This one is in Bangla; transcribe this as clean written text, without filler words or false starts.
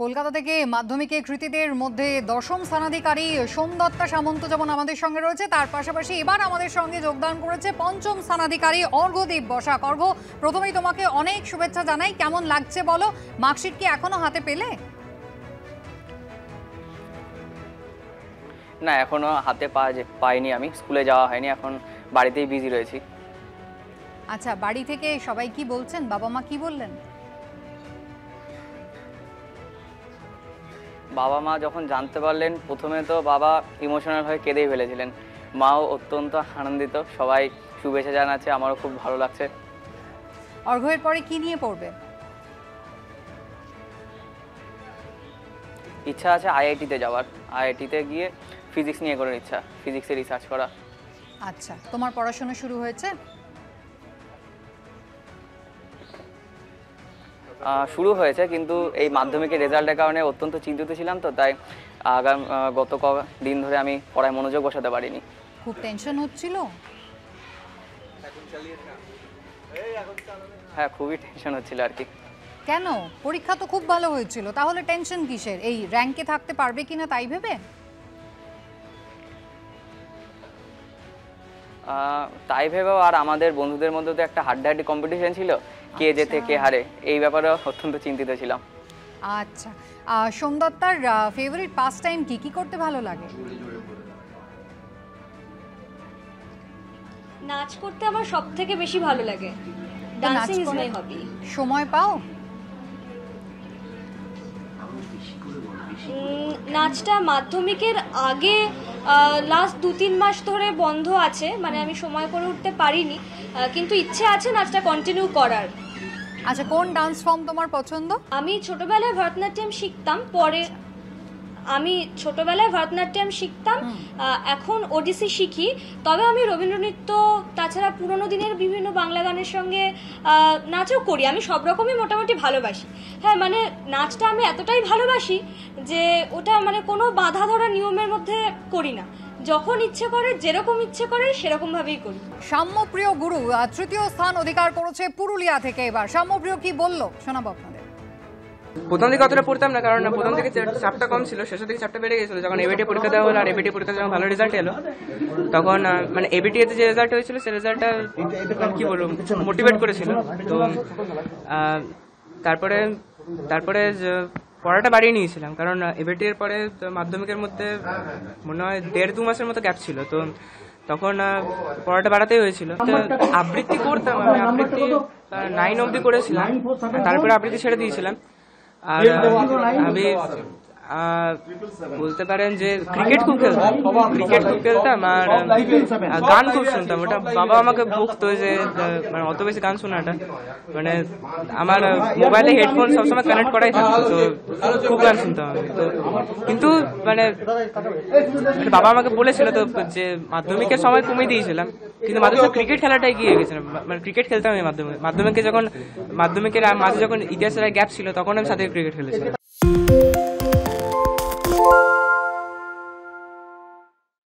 কলকাতা থেকে মাধ্যমিকে কৃতীদের মধ্যে দশম স্থানাধিকারী সোমদত্তা সামন্ত যেমন আমাদের সঙ্গে রয়েছে, তার পাশাপাশি এবার আমাদের সঙ্গে যোগদান করেছে পঞ্চম স্থানাধিকারী অর্ঘ্যদীপ বসাক। অর্ঘ্য, প্রথমেই তোমাকে অনেক শুভেচ্ছা জানাই। কেমন লাগছে বলো? মার্কশিট কি এখনো হাতে পেলে? না, এখনো হাতে পাইনি, আমি স্কুলে যাওয়া হয়নি, এখন বাড়িতেই বিজি রয়েছি। আচ্ছা, বাড়ি থেকে সবাই কি বলছেন? বাবা মা কি বললেন? বাবা মা যখন জানতে পারলেন, প্রথমে তো বাবা ইমোশনাল হয়ে কেঁদেই ফেলেছিলেন, মাও অত্যন্ত আনন্দিত, সবাই শুভেচ্ছা জানাচ্ছে, আমারও খুব ভালো লাগছে। অর্ঘ্যের পরে কি নিয়ে পড়বে? ইচ্ছা আছে আইআইটিতে যাওয়ার, আইআইটিতে গিয়ে ফিজিক্স নিয়ে করার ইচ্ছা, ফিজিক্সে রিসার্চ করা। আচ্ছা, তোমার পড়াশোনা শুরু হয়েছে? শুরু হয়েছে, কিন্তু এই মাধ্যমিকের রেজাল্টের কারণে অত্যন্ত চিন্তিত ছিলাম, তো তাই গত দিন ধরে আমি পড়ায় মনোযোগ বসাতে পারিনি। খুব টেনশন হচ্ছিল? হ্যাঁ, খুবই টেনশন হচ্ছিল আর কি। কেন? পরীক্ষা তো খুব ভালো হয়েছিল, তাহলে টেনশন কিসের? এই র্যাঙ্কে থাকতে পারবে কিনা তাই ভেবে? তাই ভেবেও, আর আমাদের বন্ধুদের মধ্যে তো একটা হাড্ডাহাড্ডি কম্পিটিশন ছিল, কে জেতে কে হারে, এই ব্যাপারে অত্যন্ত চিন্তিত ছিলাম। আচ্ছা, সোমদত্তার ফেভারিট পাস টাইম কি? কি করতে ভালো লাগে? নাচ করতে আমার সবথেকে বেশি ভালো লাগে। ডান্সিং ইজ মাই হবি। সময় পাও? নাচটা মাধ্যমিকের আগে লাস্ট 2-3 মাস ধরে বন্ধ আছে, মানে আমি সময় করে উঠতে পারিনি, কিন্তু ইচ্ছে আছে নাচটা কন্টিনিউ করার। আচ্ছা, কোন ডান্স ফর্ম তোমার পছন্দ? আমি ছোটবেলায় ভরতনাট্যম শিখতাম, এখন ওডিসি শিখি। তবে আমি রবীন্দ্রনৃত্য, তাছাড়া পুরোনো দিনের বিভিন্ন বাংলা গানের সঙ্গে নাচও করি। আমি সব রকমই মোটামুটি ভালোবাসি। হ্যাঁ, মানে নাচটা আমি এতটাই ভালোবাসি যে ওটা মানে কোনো বাধা ধরা নিয়মের মধ্যে করি না, যখন ইচ্ছে করে, যেরকম ইচ্ছে করে সেরকম ভাবেই করি। সাম্যপ্রিয় গুরু তৃতীয় স্থান অধিকার করেছে পুরুলিয়া থেকে। এবার সাম্যপ্রিয় কি বললো শোনাবো আপনাদের। প্রথম দিকে অতটা পড়তাম না, কারণ প্রথম দিকে চাপটা কম ছিল, শেষের দিকে চাপটা বেড়ে গেছিল। যখন এবিটি পরীক্ষা দেওয়া হলো, আর এবিটি পরীক্ষা যখন ভালো রেজাল্ট এলো, তখন মানে এবিটি এতে যে রেজাল্ট হয়েছিল, সেই রেজাল্টটা কি বলবো, মোটিভেট করেছিল। তো তারপরে পড়াটা বাড়িয়ে নিয়েছিলাম, কারণ এবিটি এর পরে মাধ্যমিকের মধ্যে মনে হয় 1.5-2 মাসের মতো গ্যাপ ছিল। তো তখন পড়াটা বাড়াতেই হয়েছিল। আবৃত্তি করতাম, আমি আবৃত্তি 9 অবধি করেছিলাম, তারপরে আবৃত্তি ছেড়ে দিয়েছিলাম। আর আমি বলতে পারেন যে ক্রিকেট খুব খেলতাম আর গান খুব শুনতাম। ওটা বাবা আমাকে বকতো যে মানে অত বেশি গান শোনাটা, মানে আমার মোবাইলে হেডফোন সবসময় কানেক্ট করাই থাকতো, তো খুব গান শুনতাম আমি। তো কিন্তু মানে বাবা আমাকে বলেছিল তো যে মাধ্যমিকের সময় কমিয়ে দিয়েছিলাম, কিন্তু মাধ্যমিক ক্রিকেট খেলাটাই গিয়ে গেছিলাম। মানে ক্রিকেট খেলতাম আমি মাধ্যমিকের মাঝে যখন ইতিহাসের গ্যাপ ছিল, তখন আমি সাথে ক্রিকেট খেলেছিলাম।